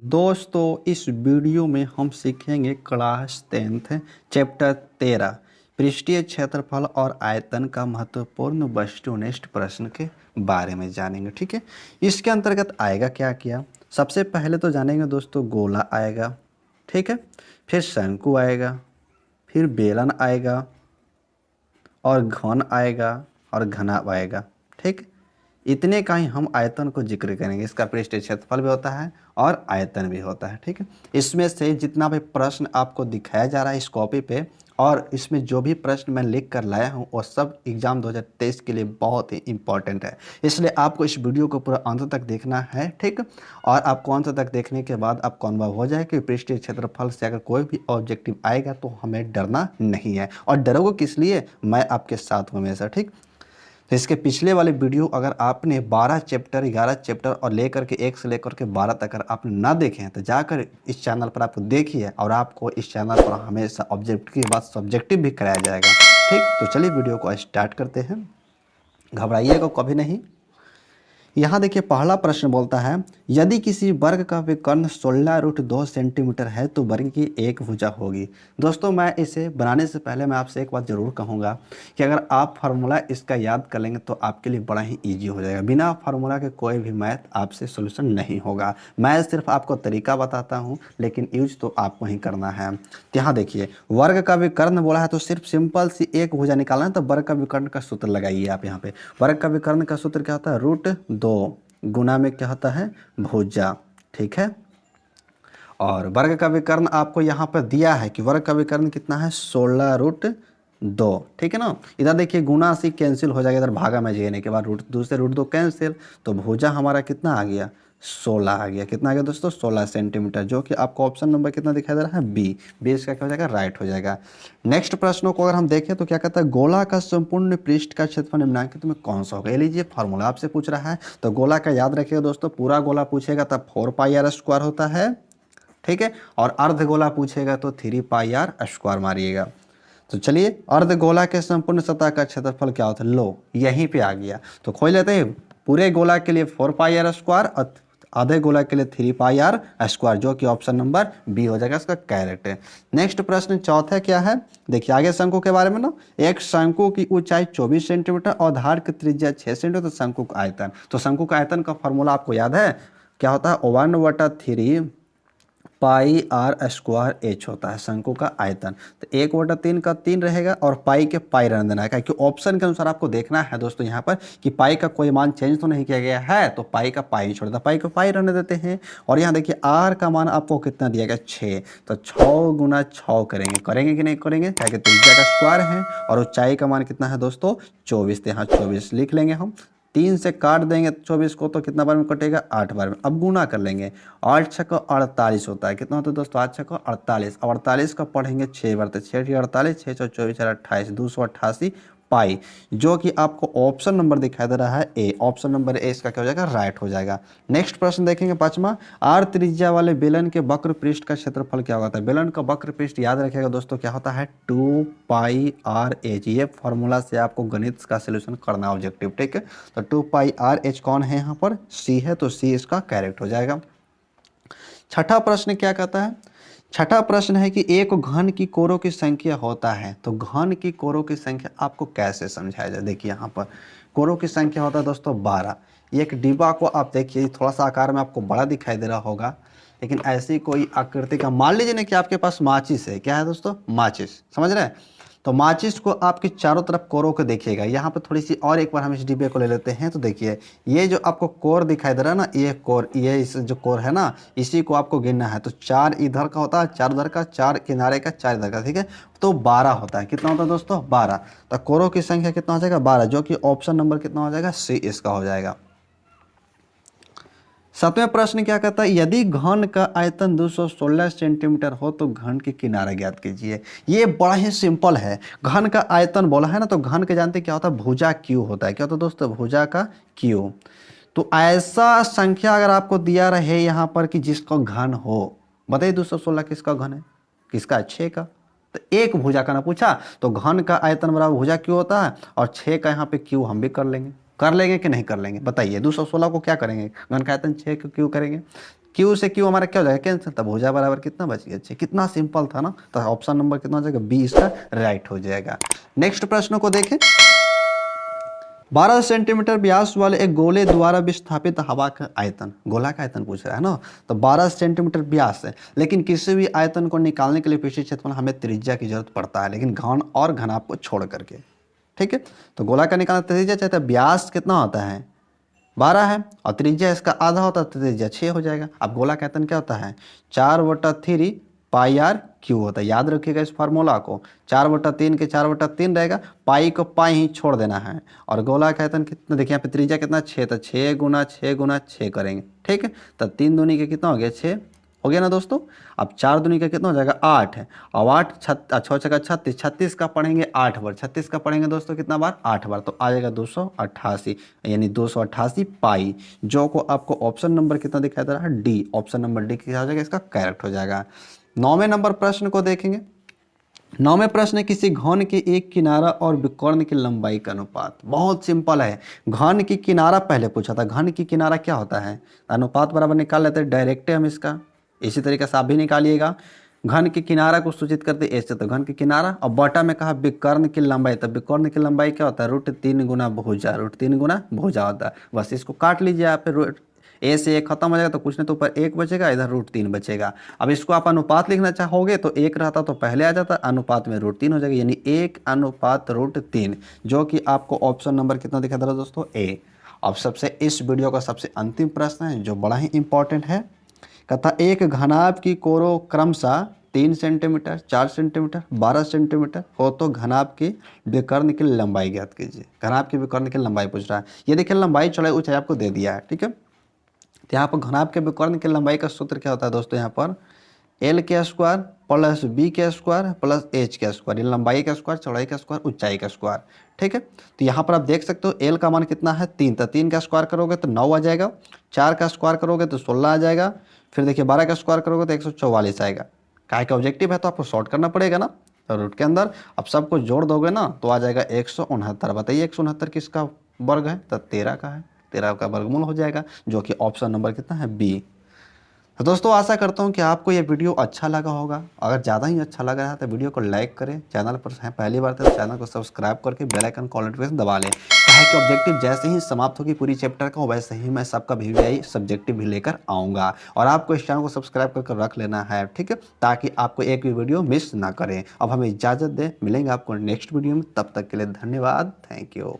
दोस्तों इस वीडियो में हम सीखेंगे क्लास 10th चैप्टर 13 पृष्ठीय क्षेत्रफल और आयतन का महत्वपूर्ण वस्तुनिष्ठ प्रश्न के बारे में जानेंगे। ठीक है, इसके अंतर्गत आएगा क्या क्या। सबसे पहले तो जानेंगे दोस्तों गोला आएगा, ठीक है, फिर शंकु आएगा, फिर बेलन आएगा और घन आएगा और घनाभ आएगा। ठीक, इतने का ही हम आयतन को जिक्र करेंगे। इसका पृष्ठीय क्षेत्रफल भी होता है और आयतन भी होता है। ठीक है, इसमें से जितना भी प्रश्न आपको दिखाया जा रहा है इस कॉपी पे और इसमें जो भी प्रश्न मैं लिख कर लाया हूँ वो सब एग्जाम 2023 के लिए बहुत ही इंपॉर्टेंट है, इसलिए आपको इस वीडियो को पूरा अंत तक देखना है। ठीक, और आपको अंत तक देखने के बाद आपको अनुभव हो जाए कि पृष्ठीय क्षेत्रफल से अगर कोई भी ऑब्जेक्टिव आएगा तो हमें डरना नहीं है। और डरोगे किस लिए, मैं आपके साथ हूँ हमेशा। ठीक, तो इसके पिछले वाले वीडियो अगर आपने 12 चैप्टर 11 चैप्टर और लेकर के 1 से लेकर के 12 तक अगर आपने ना देखे हैं तो जाकर इस चैनल पर आपको देखिए, और आपको इस चैनल पर हमेशा ऑब्जेक्टिव के बाद सब्जेक्टिव भी कराया जाएगा। ठीक, तो चलिए वीडियो को स्टार्ट करते हैं, घबराइएगा कभी नहीं। यहाँ देखिए पहला प्रश्न बोलता है यदि किसी वर्ग का विकर्ण 16√2 सेंटीमीटर है तो वर्ग की एक भुजा होगी। दोस्तों मैं इसे बनाने से पहले मैं आपसे एक बात ज़रूर कहूँगा कि अगर आप फार्मूला इसका याद कर लेंगे तो आपके लिए बड़ा ही इजी हो जाएगा। बिना फार्मूला के कोई भी मैथ आपसे सोल्यूशन नहीं होगा। मैं सिर्फ आपको तरीका बताता हूँ लेकिन यूज तो आपको ही करना है। यहाँ देखिए वर्ग का विकर्ण बोला है तो सिर्फ सिंपल सी एक भुजा निकालना है, तो वर्ग का विकर्ण का सूत्र लगाइए आप। यहाँ पे वर्ग का विकर्ण का सूत्र क्या होता है, √2 गुना में क्या होता है, भुजा। ठीक है, और वर्ग का विकर्ण आपको यहाँ पर दिया है कि वर्ग का विकर्ण कितना है, 16√2। ठीक है ना, इधर देखिए गुना से कैंसिल हो जाएगा, इधर भागा में जाने के बाद √2 से √2 कैंसिल, तो भुजा हमारा कितना आ गया, 16 आ गया। कितना आ गया दोस्तों, 16 सेंटीमीटर, जो कि आपको ऑप्शन नंबर कितना दिखाई दे रहा है, बी। बी इसका क्या हो जाएगा, राइट हो जाएगा। नेक्स्ट प्रश्नों को अगर हम देखें तो क्या कहता है, गोला का संपूर्ण पृष्ठ का क्षेत्रफल निम्नलिखित में कौन सा होगा। ये लीजिए फार्मूला आपसे पूछ रहा है, तो गोला का याद रखिएगा दोस्तों, पूरा गोला पूछेगा तब 4πr² होता है। ठीक है, और अर्ध गोला पूछेगा तो 3πr² मारिएगा। तो चलिए अर्ध गोला के संपूर्ण सतह का क्षेत्रफल क्या होता है, लो यहीं पे आ गया, तो खोल लेते हैं। पूरे गोला के लिए 4πr² और आधे गोला के लिए 3πr², जो कि ऑप्शन नंबर बी हो जाएगा, इसका करेक्ट है। नेक्स्ट प्रश्न चौथा क्या है, देखिए आगे शंकु के बारे में ना, एक शंकु की ऊंचाई 24 सेंटीमीटर और धार की त्रिज्या 6 सेंटीमीटर, तो शंकु का आयतन, तो शंकु का आयतन का फॉर्मूला आपको याद है, क्या होता है, 1/3 πr² होता है शंकु का आयतन। तो 1/3 का 3 रहेगा और पाई के पाई रहने देना है, क्योंकि ऑप्शन के अनुसार आपको देखना है दोस्तों यहाँ पर कि पाई का कोई मान चेंज तो नहीं किया गया है, तो पाई का पाई छोड़ देता, पाई को पाई रहने देते हैं। और यहाँ देखिए आर का मान आपको कितना दिया गया, 6, तो 6 गुना 6 करेंगे कि नहीं करेंगे, क्योंकि त्रिज्या का स्क्वायर है और ऊंचाई का मान कितना है दोस्तों, 24, तो यहाँ 24 लिख लेंगे हम। 3 से काट देंगे 24 को तो कितना बार में कटेगा, 8 बार में। अब गुना कर लेंगे, 8 6 का 48 होता है, कितना होता है दोस्तों, 8 6 का 48। अब 48 का पढ़ेंगे 6 बार, तो 6 48, 6 24 28, 288 पाई, जो कि आपको ऑप्शन नंबर दिखाई दे रहा है ए। ऑप्शन नंबर ए इसका क्या हो जाएगा, राइट हो जाएगा। नेक्स्ट प्रश्न देखेंगे पांचवा, आर त्रिज्या वाले बेलन के वक्र पृष्ठ का क्षेत्रफल क्या होता है। बेलन का वक्र पृष्ठ याद रखिएगा दोस्तों, क्या होता है, 2πrh। ये फॉर्मूला से आपको गणित का सोल्यूशन करना ऑब्जेक्टिव। ठीक है, तो 2πrh कौन है, यहाँ पर सी है, तो सी इसका करेक्ट हो जाएगा। छठा प्रश्न क्या कहता है, छठा प्रश्न है कि एक घन की कोरों की संख्या होता है, तो घन की कोरों की संख्या आपको कैसे समझाया जाए। देखिए यहाँ पर कोरों की संख्या होता है दोस्तों 12। एक डिब्बा को आप देखिए, थोड़ा सा आकार में आपको बड़ा दिखाई दे रहा होगा, लेकिन ऐसी कोई आकृति का, मान लीजिए ना कि आपके पास माचिस है, क्या है दोस्तों, माचिस, समझ रहे हैं, तो माचिस को आपके चारों तरफ कोरों को देखिएगा। यहाँ पर थोड़ी सी और एक बार हम इस डिब्बे को ले लेते हैं, तो देखिए ये जो आपको कोर दिखाई दे रहा है ना, ये कोर, ये इस जो कोर है ना, इसी को आपको गिनना है। तो 4 इधर का होता है, 4 उधर का, 4 किनारे का, 4 इधर का। ठीक है, तो 12 होता है। कितना होता है दोस्तों, 12। तो कोरों की संख्या कितना हो जाएगा, 12, जो कि ऑप्शन नंबर कितना हो जाएगा, सी इसका हो जाएगा। सातवें प्रश्न क्या कहता है, यदि घन का आयतन 216 सेंटीमीटर हो तो घन की किनारा ज्ञात कीजिए। ये बड़ा ही सिंपल है, घन का आयतन बोला है ना, तो घन के जानते क्या होता है, भुजा क्यू होता है। क्या होता है दोस्तों, भुजा का क्यू। तो ऐसा संख्या अगर आपको दिया रहे यहाँ पर कि जिसका घन हो, बताइए 216 किसका घन है, किसका, 6 का। तो एक भुजा का ना पूछा, तो घन का आयतन बराबर भुजा क्यू होता है, और 6 का यहाँ पे क्यू हम भी कर लेंगे कि नहीं कर लेंगे, बताइए 216 को क्या करेंगे, घन का आयतन 6 को क्यू करेंगे। क्यू से क्यू हमारा क्या हो जाएगा, कैंसिल, तब भुजा बराबर कितना बच गया 6। कितना सिंपल था ना। तो ऑप्शन नंबर कितना हो जाएगा, बी इसका राइट हो जाएगा। नेक्स्ट प्रश्न को देखें। 12 सेंटीमीटर व्यास वाले एक गोले द्वारा विस्थापित हवा का आयतन, गोला का आयतन पूछ रहा है ना। तो 12 सेंटीमीटर व्यास है, लेकिन किसी भी आयतन को निकालने के लिए पृष्ठीय क्षेत्रफल हमें त्रिज्या की जरूरत पड़ता है, लेकिन घन और घनाभ को छोड़ करके। ठीक है, तो गोला का निकालना त्रिज्या चाहता है, व्यास कितना होता है 12 है और त्रिज्या इसका आधा होता है, तो त्रिज्या 6 हो जाएगा। अब गोला का आयतन क्या होता है 4/3 पाई आर क्यू होता है। याद रखिएगा इस फार्मूला को, 4/3 के 4/3 रहेगा, पाई को पाई ही छोड़ देना है। और गोला का आयतन कितना, देखिए यहाँ पे त्रिज्या कितना 6, तो 6 गुना 6 गुना 6 करेंगे। ठीक है, तो 3 दूनी के कितना हो गया 6 हो गया ना दोस्तों। अब 4 दूनी का कितना हो जाएगा 8 है, और 8 6 छक्का 36, 36 का पढ़ेंगे 8 बार, 36 का पढ़ेंगे दोस्तों कितना बार 8 बार, तो आ जाएगा 288, यानी 288 पाई, जो को आपको ऑप्शन नंबर कितना दिखाई दे रहा है डी। ऑप्शन नंबर डी क्या हो जाएगा, इसका करेक्ट हो जाएगा। 9वें नंबर प्रश्न को देखेंगे। 9वें प्रश्न है, किसी घन के एक किनारा और विकर्ण की लंबाई का अनुपात। बहुत सिंपल है, घन की किनारा पहले पूछा था, घन की किनारा क्या होता है, अनुपात बराबर निकाल लेते हैं डायरेक्ट हम इसका। इसी तरीके से आप भी निकालिएगा, घन की किनारा को सूचित करते ऐसे, तो घन की किनारा, और बटा में कहा विकर्ण की लंबाई, तो विकर्ण की लंबाई क्या होता है √3 गुना भुजा, √3 गुना भुजा होता है। बस इसको काट लीजिए आप, फिर ए से एक खत्म हो जाएगा, तो कुछ नहीं तो ऊपर 1 बचेगा, इधर √3 बचेगा। अब इसको आप अनुपात लिखना चाहोगे तो 1 रहता तो पहले आ जाता, अनुपात में √3 हो जाएगा, यानी 1:3, जो कि आपको ऑप्शन नंबर कितना दिखा दे रहा है दोस्तों ए। अब सबसे इस वीडियो का सबसे अंतिम प्रश्न है जो बड़ा ही इंपॉर्टेंट है। कहता एक घनाभ की कोरो क्रमशः 3 सेंटीमीटर, 4 सेंटीमीटर, 12 सेंटीमीटर हो तो घनाभ की विकर्ण की लंबाई ज्ञात कीजिए। घनाभ की विकर्ण की लंबाई पूछ रहा है। ये देखिए लंबाई चौड़ाई ऊंचाई आपको दे दिया है। ठीक है, तो यहाँ पर घनाभ के विकर्ण की लंबाई का सूत्र क्या होता है दोस्तों, यहाँ पर L के स्क्वायर प्लस B के स्क्वायर प्लस H के स्क्वायर, लंबाई का स्क्वायर, चौड़ाई का स्क्वायर, ऊंचाई का स्क्वायर। ठीक है, तो यहाँ पर आप देख सकते हो L का मान कितना है 3, तो 3 का स्क्वायर करोगे तो 9 आ जाएगा, 4 का स्क्वायर करोगे तो 16 आ जाएगा, फिर देखिए 12 का स्क्वायर करोगे तो 144 आएगा। काय का ऑब्जेक्टिव है तो आपको शॉर्ट करना पड़ेगा ना, तो रूट के अंदर अब सबको जोड़ दोगे ना तो आ जाएगा 169। बताइए 169 किसका वर्ग है, तो 13 का है, 13 का वर्गमूल हो जाएगा, जो कि ऑप्शन नंबर कितना है बी। तो दोस्तों आशा करता हूं कि आपको ये वीडियो अच्छा लगा होगा। अगर ज़्यादा ही अच्छा लग रहा है तो वीडियो को लाइक करें, चैनल पर हैं पहली बार तो चैनल को सब्सक्राइब करके बेल आइकन कॉल नोटिफिकेशन दबा लें, ताकि कि ऑब्जेक्टिव जैसे ही समाप्त होगी पूरी चैप्टर का वैसे ही मैं सबका VVI सब्जेक्टिव भी लेकर आऊँगा। और आपको इस चैनल को सब्सक्राइब करके रख लेना है, ठीक है, ताकि आपको एक भी वीडियो मिस ना करें। अब हमें इजाज़त दें, मिलेंगे आपको नेक्स्ट वीडियो में, तब तक के लिए धन्यवाद, थैंक यू।